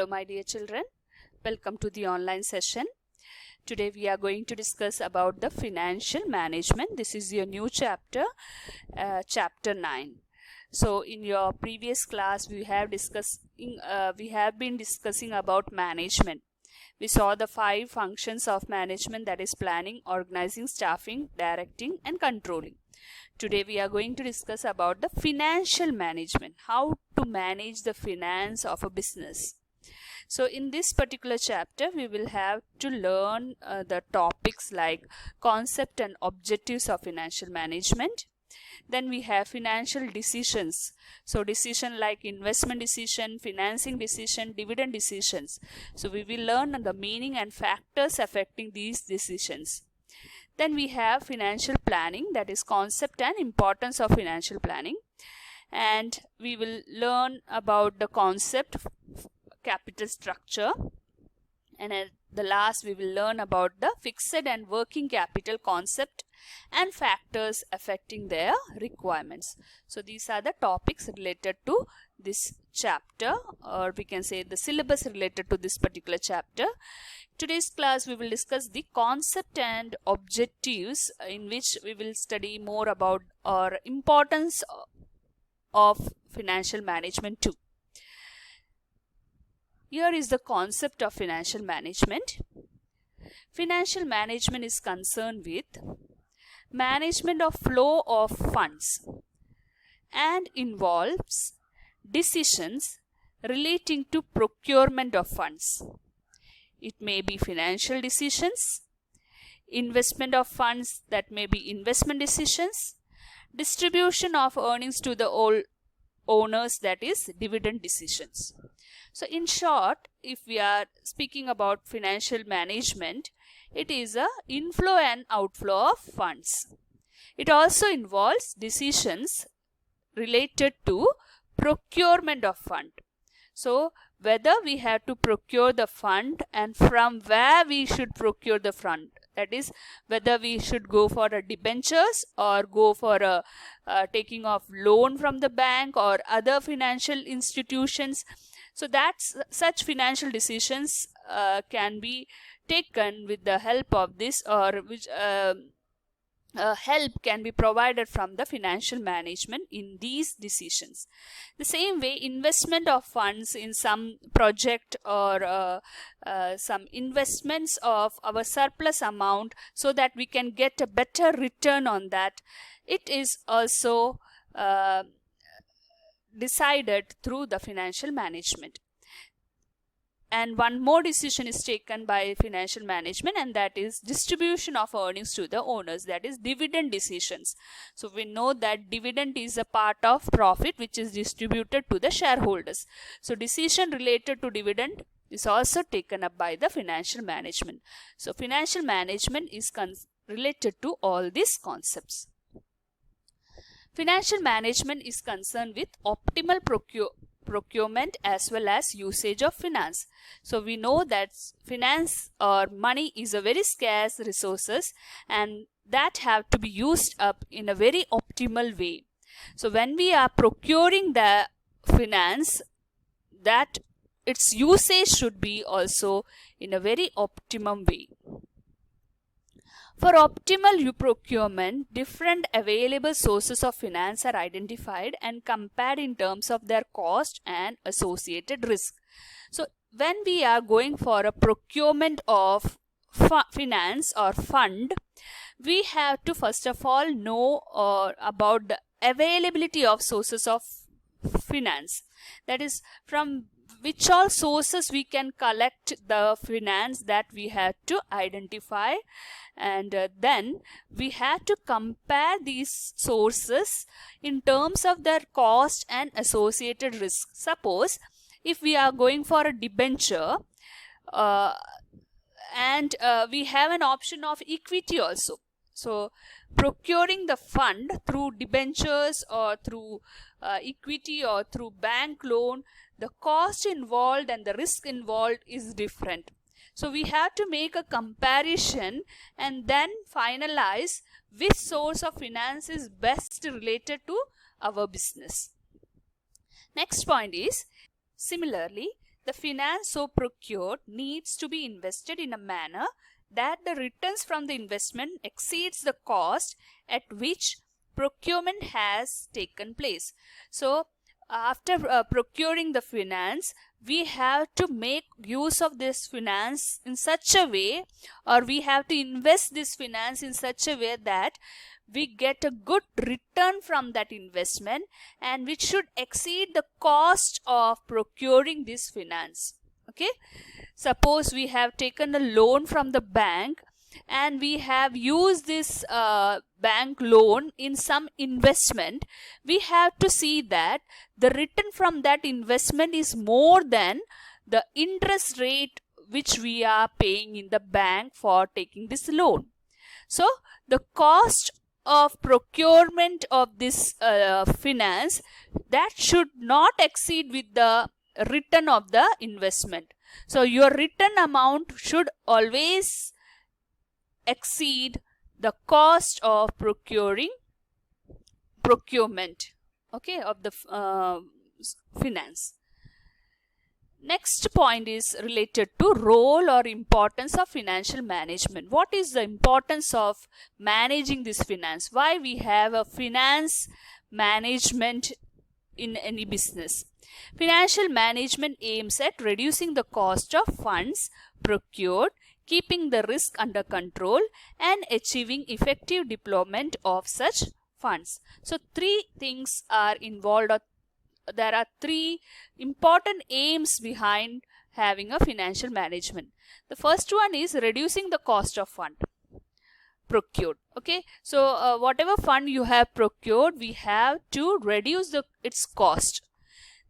Hello my dear children, welcome to the online session. Today we are going to discuss about the financial management. This is your new chapter, chapter 9. So in your previous class we have been discussing about management. We saw the 5 functions of management, that is planning, organizing, staffing, directing and controlling. Today we are going to discuss about the financial management, how to manage the finance of a business. So in this particular chapter we will have to learn the topics like concept and objectives of financial management. Then we have financial decisions. So decision like investment decision, financing decision, dividend decisions. So we will learn the meaning and factors affecting these decisions. Then we have financial planning, that is concept and importance of financial planning. And we will learn about the concept capital structure, and at the last we will learn about the fixed and working capital concept and factors affecting their requirements. So these are the topics related to this chapter, or we can say the syllabus related to this particular chapter. Today's class we will discuss the concept and objectives, in which we will study more about our importance of financial management too. Here is the concept of financial management. Financial management is concerned with management of flow of funds and involves decisions relating to procurement of funds. It may be financial decisions, investment of funds, that may be investment decisions, distribution of earnings to the owners, that is dividend decisions. So in short, if we are speaking about financial management, it is a inflow and outflow of funds. It also involves decisions related to procurement of fund. So whether we have to procure the fund and from where we should procure the fund. That is, whether we should go for a debentures or go for a taking of loan from the bank or other financial institutions. So that's such financial decisions can be taken with the help of this, or which help can be provided from the financial management in these decisions. The same way, investment of funds in some project or some investments of our surplus amount so that we can get a better return on that, it is also decided through the financial management. And one more decision is taken by financial management, and that is distribution of earnings to the owners, that is dividend decisions. So we know that dividend is a part of profit which is distributed to the shareholders. So decision related to dividend is also taken up by the financial management. So financial management is related to all these concepts. Financial management is concerned with optimal procurement as well as usage of finance. So we know that finance or money is a very scarce resources, and that have to be used up in a very optimal way. So when we are procuring the finance, that its usage should be also in a very optimum way. For optimal procurement, different available sources of finance are identified and compared in terms of their cost and associated risk. So when we are going for a procurement of finance or fund, we have to first of all know about the availability of sources of finance. That is, from which all sources we can collect the finance, that we have to identify, and then we have to compare these sources in terms of their cost and associated risk. Suppose if we are going for a debenture and we have an option of equity also. So procuring the fund through debentures or through equity or through bank loan, the cost involved and the risk involved is different. So we have to make a comparison and then finalize which source of finance is best related to our business. Next point is, similarly, The finance so procured needs to be invested in a manner that the returns from the investment exceeds the cost at which procurement has taken place. So after procuring the finance, we have to make use of this finance in such a way, or we have to invest this finance in such a way that we get a good return from that investment, and which should exceed the cost of procuring this finance. Okay, suppose we have taken a loan from the bank and we have used this bank loan in some investment. We have to see that the return from that investment is more than the interest rate which we are paying in the bank for taking this loan. So the cost of procurement of this finance, that should not exceed with the return of the investment. So your return amount should always exceed the cost of procurement, okay, of the finance. Next point is related to role or importance of financial management. What is the importance of managing this finance? Why we have a finance management in any business? Financial management aims at reducing the cost of funds procured, keeping the risk under control, and achieving effective deployment of such funds. So three things are involved. There are three important aims behind having a financial management. The first one is reducing the cost of fund procured. Okay, so whatever fund you have procured, we have to reduce its cost.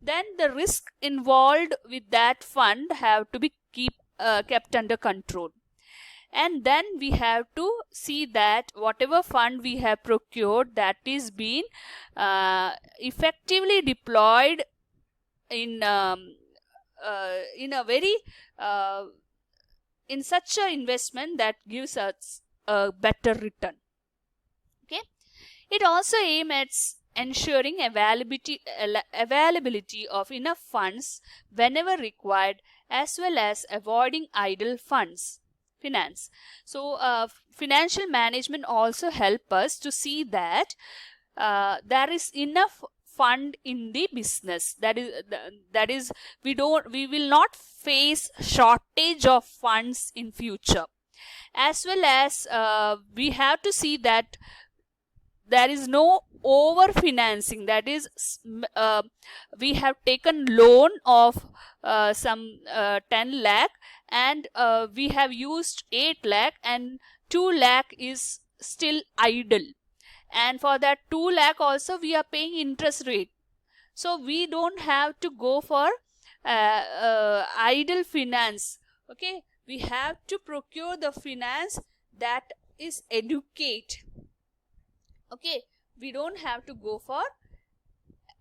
Then the risk involved with that fund have to be kept under control. And then we have to see that whatever fund we have procured, that is being effectively deployed in a very in such an investment that gives us a better return. Okay, it also aims at ensuring availability of enough funds whenever required, as well as avoiding idle funds. Finance. So financial management also help us to see that there is enough fund in the business. That is we will not face shortage of funds in future. As well as we have to see that there is no over financing. That is we have taken loan of some 10 lakh, and we have used 8 lakh, and 2 lakh is still idle, and for that 2 lakh also we are paying interest rate. So we don't have to go for idle finance. Okay, we have to procure the finance that is educate. Okay, we don't have to go for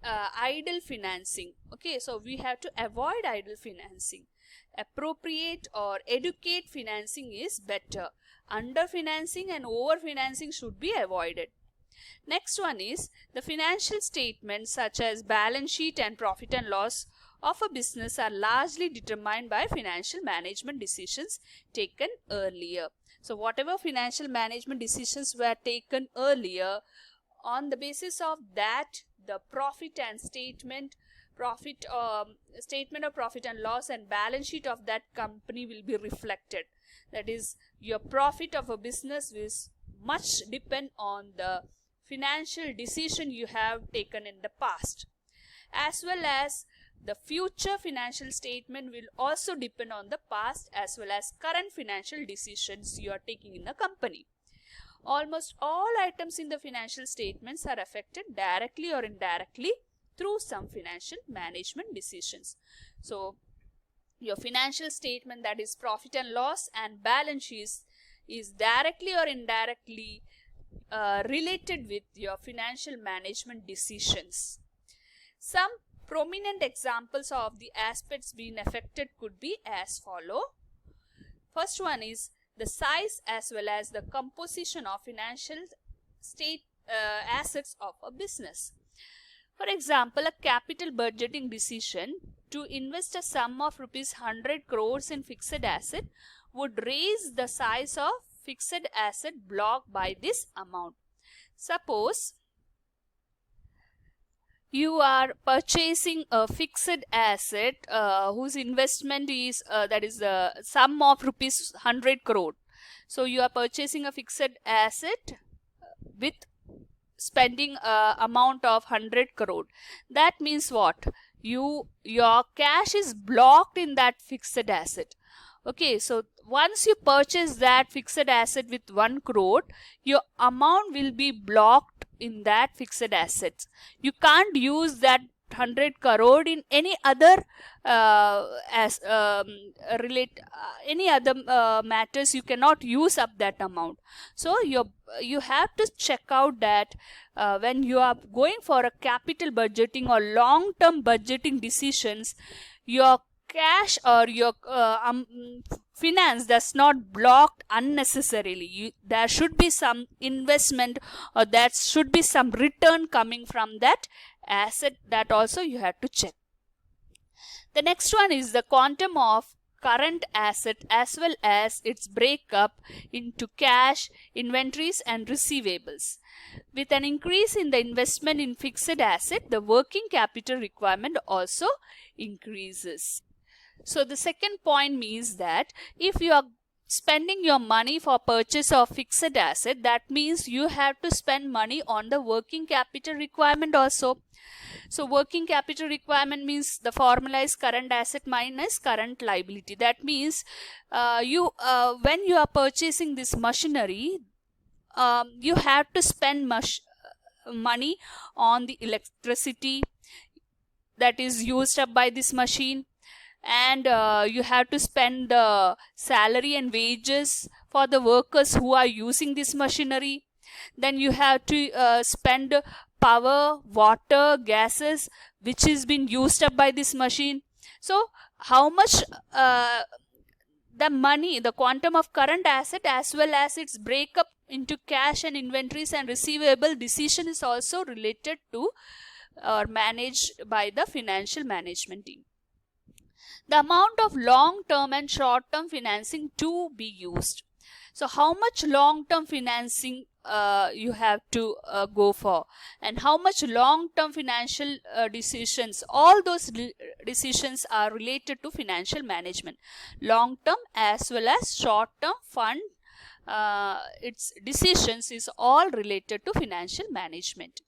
idle financing. Okay, so we have to avoid idle financing. Appropriate or educate financing is better. Under financing and over financing should be avoided. Next one is the financial statements such as balance sheet and profit and loss of a business are largely determined by financial management decisions taken earlier. So whatever financial management decisions were taken earlier, on the basis of that, the profit and statement of profit and loss and balance sheet of that company will be reflected. That is, your profit of a business will much depend on the financial decision you have taken in the past, as well as the future financial statement will also depend on the past as well as current financial decisions you are taking in the company. Almost all items in the financial statements are affected directly or indirectly through some financial management decisions. So your financial statement, that is profit and loss and balance sheets, is directly or indirectly related with your financial management decisions. Some prominent examples of the aspects being affected could be as follow. First one is the size as well as the composition of financial assets of a business. For example, a capital budgeting decision to invest a sum of rupees 100 crores in fixed asset would raise the size of fixed asset block by this amount. Suppose you are purchasing a fixed asset whose investment is that is the sum of rupees 100 crore. So you are purchasing a fixed asset with spending amount of 100 crore. That means what? Your cash is blocked in that fixed asset. Okay, so once you purchase that fixed asset with 1 crore, your amount will be blocked in that fixed assets. You can't use that 100 crore in any other any other matters. You cannot use up that amount. So you have to check out that when you are going for a capital budgeting or long term budgeting decisions, your cash or your finance does not blocked unnecessarily. There should be some investment or there should be some return coming from that asset. That also you have to check. The next one is the quantum of current asset as well as its breakup into cash, inventories and receivables. With an increase in the investment in fixed asset, the working capital requirement also increases. So the second point means that if you are spending your money for purchase of fixed asset, that means you have to spend money on the working capital requirement also. So working capital requirement means the formula is current asset minus current liability. That means when you are purchasing this machinery, you have to spend money on the electricity that is used up by this machine, and you have to spend the salary and wages for the workers who are using this machinery. Then you have to spend power, water, gases which is being used up by this machine. So how much the money, the quantum of current asset as well as its breakup into cash and inventories and receivable decision is also related to or managed by the financial management team. The amount of long-term and short-term financing to be used. So how much long-term financing you have to go for, and how much long-term financial decisions, all those decisions are related to financial management. Long-term as well as short-term fund, its decisions is all related to financial management.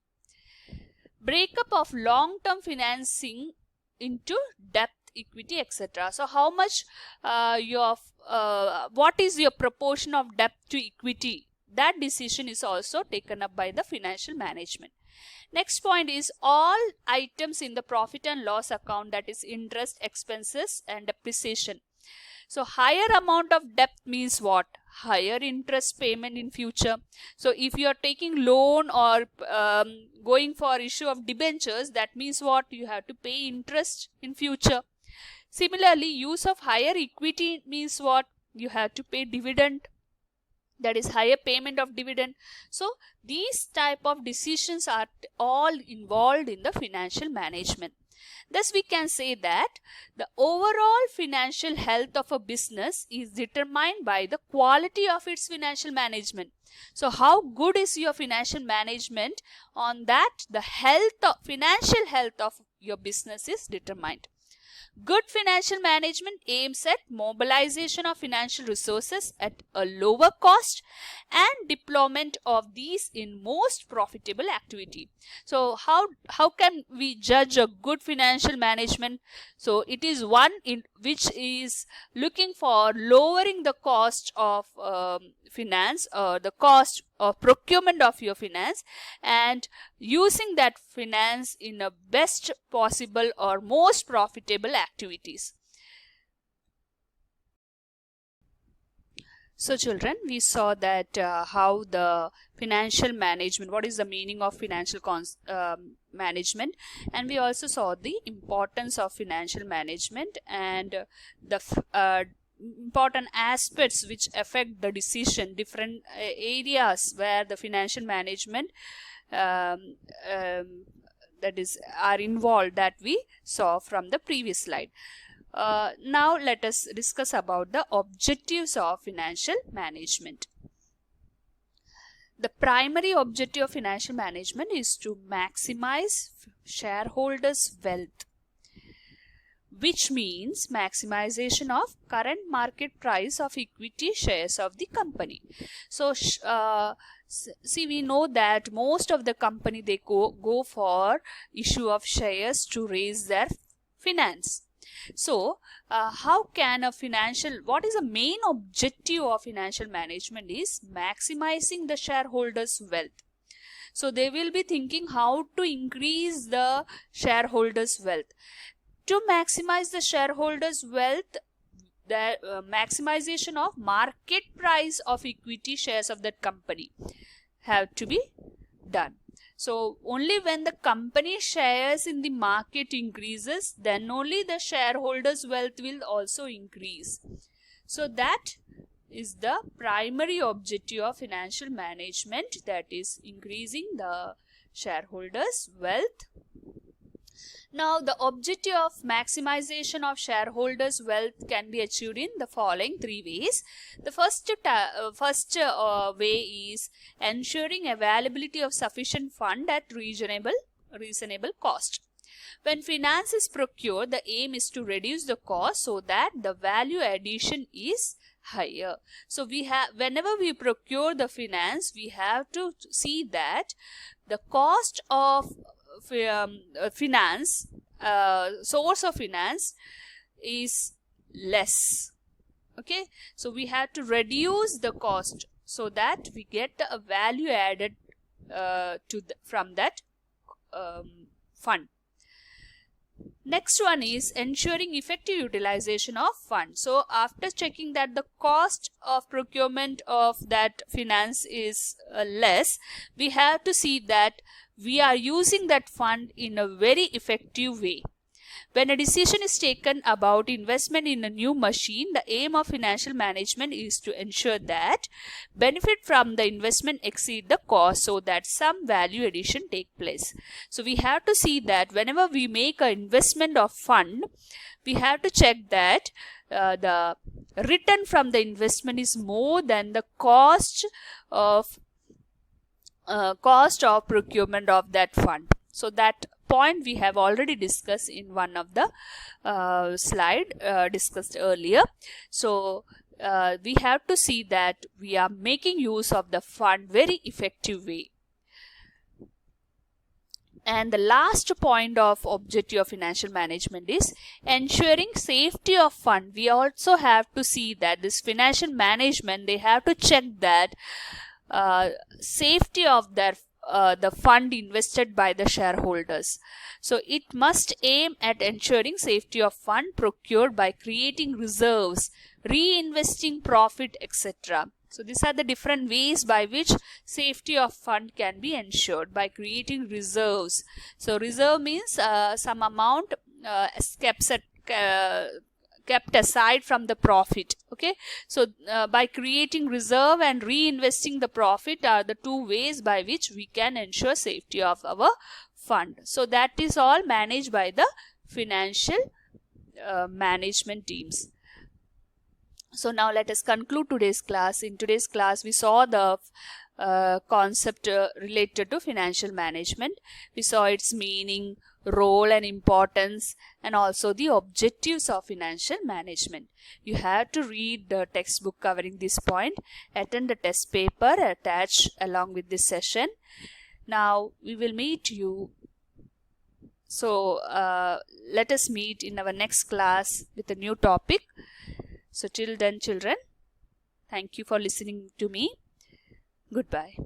Breakup of long-term financing into debt, equity, etc. So how much what is your proportion of debt to equity? That decision is also taken up by the financial management. Next point is all items in the profit and loss account, that is interest, expenses and depreciation. So higher amount of debt means what? Higher interest payment in future. So if you are taking loan or going for issue of debentures, that means what? You have to pay interest in future. Similarly, use of higher equity means what? You have to pay dividend, that is higher payment of dividend. So these type of decisions are all involved in the financial management. Thus we can say that the overall financial health of a business is determined by the quality of its financial management. So how good is your financial management? On that, the financial health of your business is determined. Good financial management aims at mobilization of financial resources at a lower cost and deployment of these in most profitable activity. So how can we judge a good financial management? So it is one in which is looking for lowering the cost of finance, the cost of procurement of your finance, and using that finance in a best possible or most profitable activities. So children, we saw that how the financial management, what is the meaning of financial management, and we also saw the importance of financial management and the important aspects which affect the decision, different areas where the financial management are involved that we saw from the previous slide. Now let us discuss about the objectives of financial management. The primary objective of financial management is to maximize shareholders' wealth, which means maximization of current market price of equity shares of the company. So see, we know that most of the company, they go for issue of shares to raise their finance. So how can what is the main objective of financial management is maximizing the shareholders' wealth. So they will be thinking how to increase the shareholders' wealth. To maximize the shareholders' wealth, the maximization of market price of equity shares of that company have to be done. So only when the company shares in the market increases, then only the shareholders' wealth will also increase. So that is the primary objective of financial management, that is increasing the shareholders' wealth. Now the objective of maximization of shareholders' wealth can be achieved in the following three ways. The first way is ensuring availability of sufficient fund at reasonable cost. When finance is procured, the aim is to reduce the cost so that the value addition is higher. So whenever we procure the finance, we have to see that the cost of finance, source of finance is less. Okay, so we have to reduce the cost so that we get a value added from that fund. Next one is ensuring effective utilization of funds. So after checking that the cost of procurement of that finance is less, we have to see that we are using that fund in a very effective way. When a decision is taken about investment in a new machine, the aim of financial management is to ensure that benefit from the investment exceed the cost so that some value addition take place. So we have to see that whenever we make an investment of fund, we have to check that the return from the investment is more than the cost of procurement of that fund. So that point we have already discussed in one of the slide discussed earlier. So we have to see that we are making use of the fund very effective way. And the last point of objective of financial management is ensuring safety of fund. We also have to see that this financial management, they have to check that safety of their the fund invested by the shareholders. So it must aim at ensuring safety of fund procured by creating reserves, reinvesting profit, etc. So these are the different ways by which safety of fund can be ensured: by creating reserves. So reserve means some amount kept aside from the profit. Okay, so by creating reserve and reinvesting the profit are the two ways by which we can ensure safety of our fund. So that is all managed by the financial management teams. So now let us conclude today's class. In today's class, we saw the concept related to financial management. We saw its meaning, role and importance, and also the objectives of financial management. You have to read the textbook covering this point, attend the test paper attached along with this session. Now we will meet you. So let us meet in our next class with a new topic. So till then, children, thank you for listening to me. Goodbye.